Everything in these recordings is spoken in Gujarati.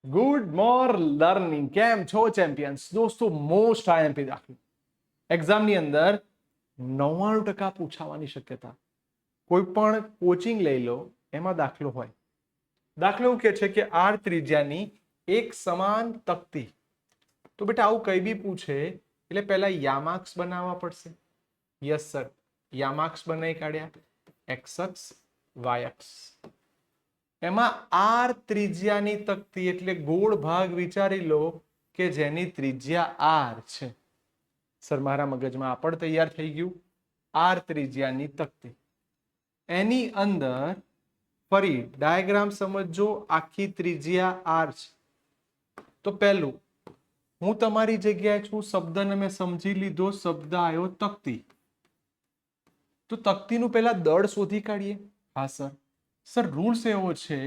Good morning. કેમ છો ચેમ્પિયન્સ? દોસ્તો, મોસ્ટ આઈએમપી દાખલો એક્ઝામની અંદર 99% પૂછાવાની શક્યતા. કોઈ પણ કોચિંગ લઈ લો, એમાં દાખલો હોય. દાખલો એવું કે છે કે આર ત્રિજ્યાની એક સમાન તકતી. તો બેટા આવું કઈ બી પૂછે એટલે પહેલા યામાર્ક્સ બનાવવા પડશે. યસ સર, યામાર્ક્સ બનાવી કાઢ્યા, એક્સ અક્ષ, વાય અક્ષ. એમાં આર ત્રિજ્યાની તકતી એટલે ગોળ ભાગ વિચારી લો કે જેની ત્રિજ્યા આર છે. સર મારા મગજમાં આ પણ તૈયાર થઈ ગયું. આર ત્રિજ્યાની તકતી, એની અંદર ફરી ડાયાગ્રામ સમજો. આખી ત્રિજ્યા આર છે. તો પહેલું, હું તમારી જગ્યાએ છું, શબ્દને મેં સમજી લીધો, શબ્દ આવ્યો તકતી. તો તકતીનું પહેલા દળ શોધી કાઢીએ. હા સર. સર રૂલ્સ એવો છે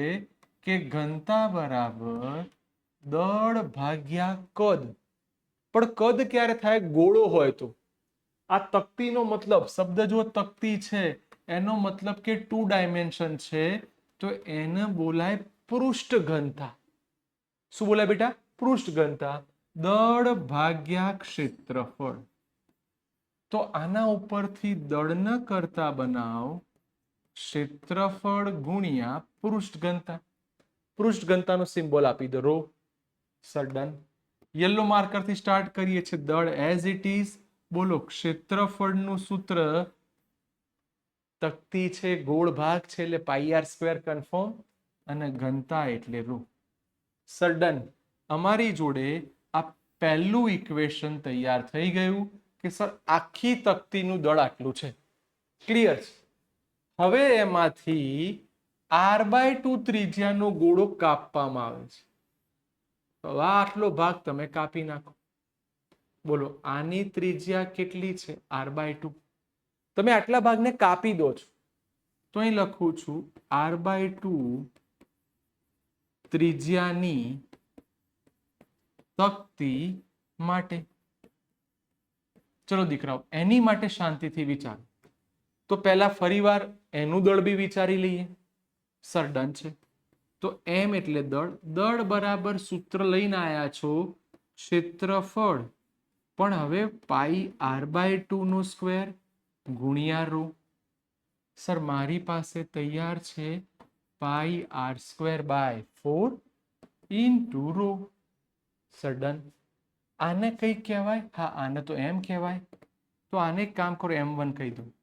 કે ઘનતા બરાબર દળ ભાગ્યા કદ. પણ કદ ક્યારે થાય? ગોળો હોય તો. આ તકતીનો મતલબ, શબ્દ જો તકતી છે એનો મતલબ કે 2 ડાયમેન્શન છે, તો એને બોલાય પૃષ્ઠ ઘનતા. શું બોલાય બેટા? પૃષ્ઠ ઘનતા. દળ ભાગ્યા ક્ષેત્રફળ. તો આના ઉપરથી દળના કરતા બનાવ ક્ષેત્રફળ ગુણ્યા પૃષ્ઠ ઘનતા. પૃષ્ઠ ઘનતાનો સિમ્બોલ આપી દો rho. Sir done. Yellow marker થી સ્ટાર્ટ કરીએ છીએ. દળ એઝ ઇટ ઇઝ. બોલો, ક્ષેત્રફળનું સૂત્ર તકતી છે, ગોળ ભાગ છે એટલે પાઈ આર સ્ક્વેર કન્ફર્મ, અને ઘનતા એટલે રો. Sir done. અમારી જોડે આ પહેલું ઇક્વેશન તૈયાર થઈ ગયું કે સર આખી તકતીનું દળ આટલું છે. ક્લિયર છે? હવે એમાંથી r/2 ત્રિજ્યાનો ગોળો કાપવામાં આવે છે. તો આટલો ભાગ તમે કાપી નાખો. બોલો, આની ત્રિજ્યા કેટલી છે? r/2. તમે આટલા ભાગને કાપી દો છો. તો અહીં લખું છું r/2 ત્રિજ્યાની તકતી માટે. ચલો દીકરાઓ, એની માટે શાંતિથી વિચારો. તો પહેલા ફરીવાર એનું દળ બી વિચારી લઈએ. સર ડન છે. તો એમ એટલે દળ. દળ બરાબર સૂત્ર લઈને આયા છો ક્ષેત્રફળ, પણ હવે પાઈ r/2 નો સ્ક્વેર ગુણ્યા રો. સર મારી પાસે તૈયાર છે પાઈ r²/4 ઇન્ટુ રો. Sir done. આને કઈ કહેવાય? હા, આને તો એમ કહેવાય. તો આને એક કામ કરો, m1 કહી દો.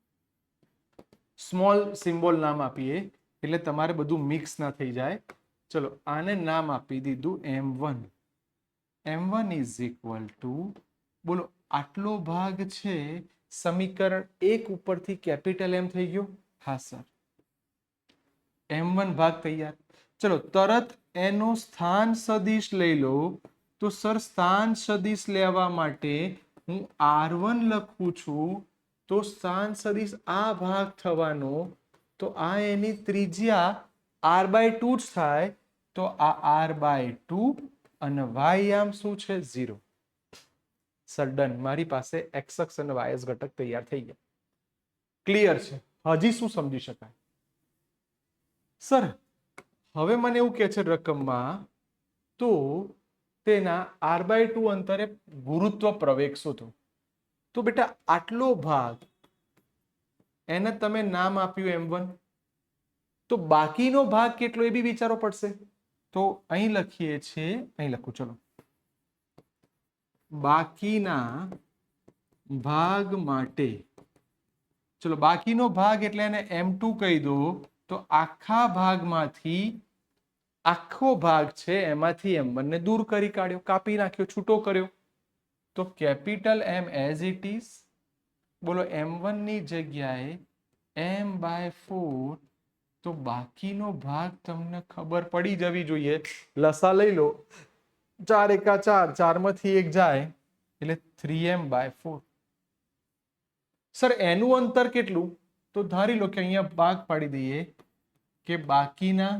સ્મોલ સિમ્બોલ નામ આપીએ એટલે તમારે બધું મિક્સ ના થઈ જાય. ચલો, આને નામ આપી દીધું m1. m1 is equal to, બોલો, આટલો ભાગ છે સમીકરણ 1 ઉપરથી કેપિટલ M થઈ ગયો. હા સર. m1 ભાગ તૈયાર. ચલો, તરત એનો સ્થાન સદિશ લઈ લો. તો સર સ્થાન સદિશ લેવા માટે હું r1 લખું છું. તો સ્થાન સદિશ આ ભાગ થવાનો. તો આ એની ત્રિજ્યા r/2 જ થાય. તો આ r/2 અને y આમ શું છે? 0. Sir done. મારી પાસે x અક્ષ અને y અક્ષ ઘટક તૈયાર થઈ ગયા. ક્લિયર છે? હજી શું સમજી શકાય? સર હવે મને એવું કે છે રકમમાં, તો તેના r/2 અંતરે ગુરુત્વ પ્રવેગ શોધો. તો બેટા આટલો ભાગ, એને તમે નામ આપ્યું m1. તો બાકીનો ભાગ કેટલો એ બી વિચારવો પડશે. તો અહીં લખીએ છીએ, અહીં લખું, ચલો, બાકીના ભાગ માટે. ચલો, બાકીનો ભાગ એટલે એને m2 કહી દો. તો આખા ભાગમાંથી, આખો ભાગ છે એમાંથી m1 ને દૂર કરી કાઢ્યો, કાપી નાખ્યો, છૂટો કર્યો. તો capital M as it is. બોલો, m1 ની જગ્યાએ m/4. તો બાકીનો ભાગ તમને ખબર પડી જવી જોઈએ. લસા લઈ લો. 4 એકા 4, 4 માંથી 1 જાય એટલે 3m/4. સર એનું અંતર કેટલું? તો ધારી લો કે અહીંયા ભાગ પાડી દઈએ કે બાકીના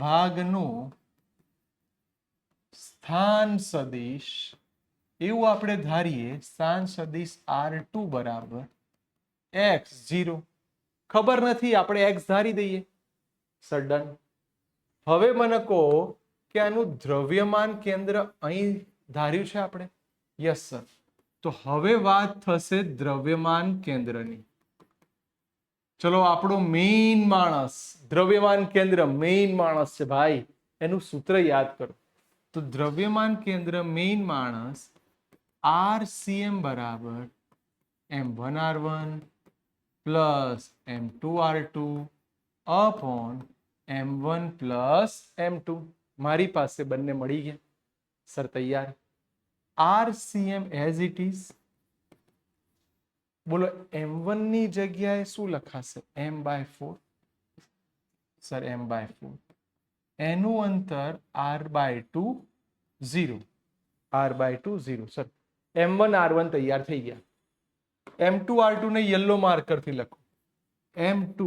ભાગનો સ્થાન સદિશ, એવું આપણે ધારીએ. સ્થાન સદિશ r2 બરાબર x0. ખબર નથી, આપણે x ધારી દઈએ. Sir done. હવે મને કહો કે આનું દ્રવ્યમાન કેન્દ્ર અહીં ધાર્યું છે આપણે? Yes sir. તો હવે વાત થશે દ્રવ્યમાન કેન્દ્રની. ચલો, આપણો મેઇન માણસ, દ્રવ્યમાન કેન્દ્ર મેઇન માણસ છે ભાઈ, એનું સૂત્ર યાદ કરો. તો દ્રવ્યમાન કેન્દ્ર મેઇન માણસ RCM બરાબર M1R1 plus M2R2 upon M1 plus M2. મારી પાસે બંને મળી ગયા સર, તૈયાર. RCM as it is. બોલો, M1 ની જગ્યાએ શું લખાશે? M/4. Sir, M/4. એનું અંતર R/2 0. R/2 0. Sir, M1 R1 તૈયાર થઈ ગયા. M2 R2 ને યલો માર્કરથી લખો. M2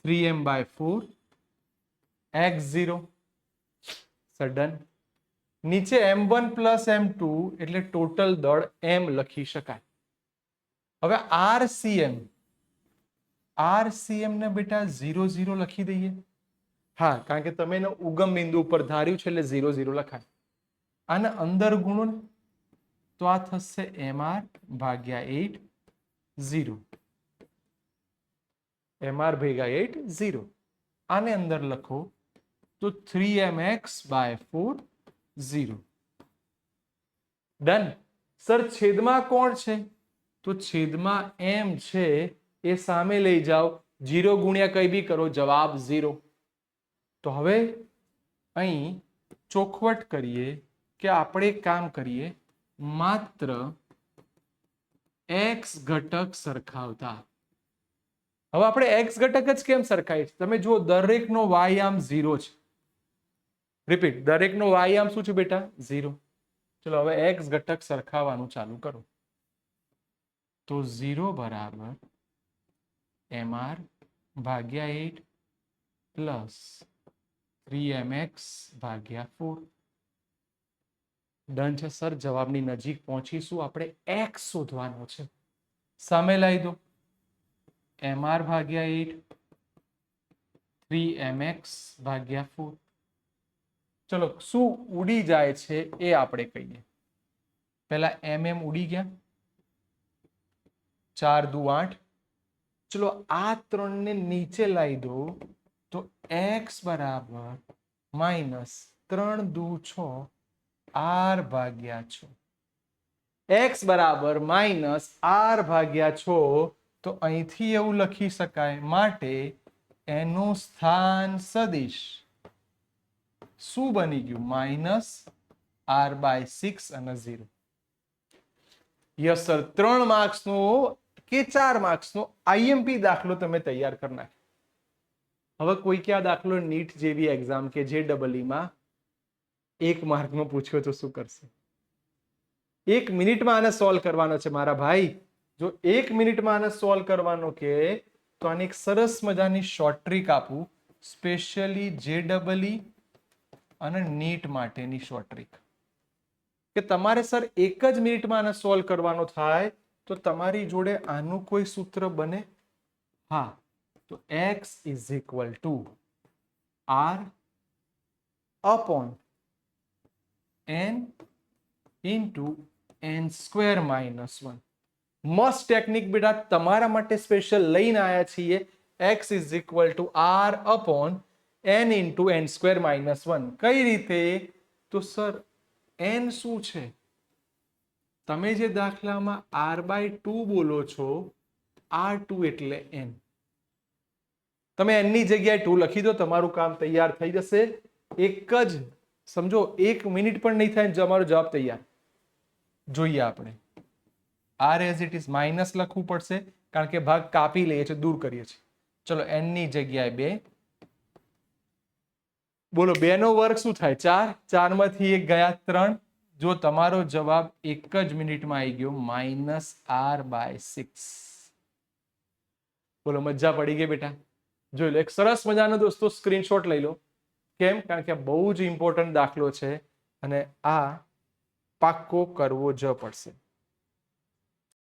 3M/4 x0. Sir, done. નીચે M1 પ્લસ M2 એટલે ટોટલ દળ M લખી શકાય. હવે RCM ને બેટા 0 0 લખી દઈએ. હા, કારણ કે તમે એનો ઉગમ બિંદુ ઉપર ધાર્યું છે એટલે 0 0 લખાય. આને અંદર ગુણો ને તો આ થશે MR/8 0. MR/8 0. આને અંદર લખો તો 3mx/4 0. ડન. સર, છેદમાં કોણ છે? તો છેદમાં M છે, એ સામે લઈ જાઓ. 0 ગુણ્યા કઈ બી કરો, જવાબ 0. તો હવે અહીં ચોખવટ કરીએ કે આપણે એક કામ કરીએ, માત્ર x ઘટક સરખાવતા. હવે આપણે x ઘટક જ કેમ સરખાય? તમે જુઓ, દરેકનો y-આમ 0 છે. રિપીટ, દરેકનો y-આમ શું છે બેટા? 0. ચલો, હવે x ઘટક સરખાવવાનું ચાલુ કરો. તો 0 બરાબર MR/8 પ્લસ 3mx/4. ડન છે સર. જવાબની નજીક પહોંચીશું. આપણે x શોધવાનો છે. સામે લાવી દો. MR/8 3mx/4. ચલો, શું ઉડી જાય છે એ આપણે કહીએ. પહેલા mm ઉડી ગયા. 4 દુ 8. ચલો, આ 3 ને નીચે લાવી દો તો x બરાબર -3 દુ 6 R/6. x બરાબર -R/6. તો અહીંથી એવું લખી શકાય, માટે એનું સ્થાન સદિશ શું બની ગયું? -R/6 અને 0. Yes sir. 3 માર્ક્સનો કે 4 માર્ક્સનો IMP દાખલો તમે તૈયાર કરી નાખ્યો. હવે કોઈ કે આ દાખલો નીટ જેવી એક્ઝામ કે JEE માં 1 માર્કનો પૂછ્યો તો શું કરશે? 1 મિનિટમાં આને સોલ્વ કરવાનો છે મારા ભાઈ. જો 1 મિનિટમાં આને સોલ્વ કરવાનો કે તો આની એક સરસ મજાની શોર્ટ ટ્રીક આપું, સ્પેશિયલી JEE અને નીટ માટેની શોર્ટ ટ્રીક. કે તમારે સર 1 જ મિનિટમાં આને સોલ્વ કરવાનો થાય તો તમારી જોડે આનું કોઈ સૂત્ર બને? હા. તો x = R upon n into n² - 1. મસ્ત ટેકનિક બેટા, તમારા માટે સ્પેશિયલ લઈને આવ્યા છીએ. x = R upon n into n² - 1. કઈ રીતે? તો સર, n શું છે? તમે જે દાખલામાં R/2 બોલો છો, R2 એટલે n. તમે n ની જગ્યાએ 2 લખી દો, તમારું કામ તૈયાર થઈ જશે. એક જ સમજો, 1 મિનિટ પણ નહીં થાય તમારો જવાબ તૈયાર. જોઈએ આપણે. R as it is minus લખવું પડશે, કારણ કે ભાગ કાપી લઈએ છીએ, દૂર કરીએ છીએ. ચલો, n ની જગ્યાએ 2. બોલો, 2 નો વર્ગ શું થાય? 4. 4 માંથી 1 ગયા 3. જો તમારો જવાબ 1 જ મિનિટમાં આવી ગયો, -R/6. બોલો, મજા પડી ગઈ બેટા? જોઈ લો. એક સરસ મજાનો દોસ્તો સ્ક્રીનશોટ લઈ લો. કેમ? કારણ કે બહુ જ ઇમ્પોર્ટન્ટ દાખલો છે અને આ પાક્કો કરવો જ પડશે.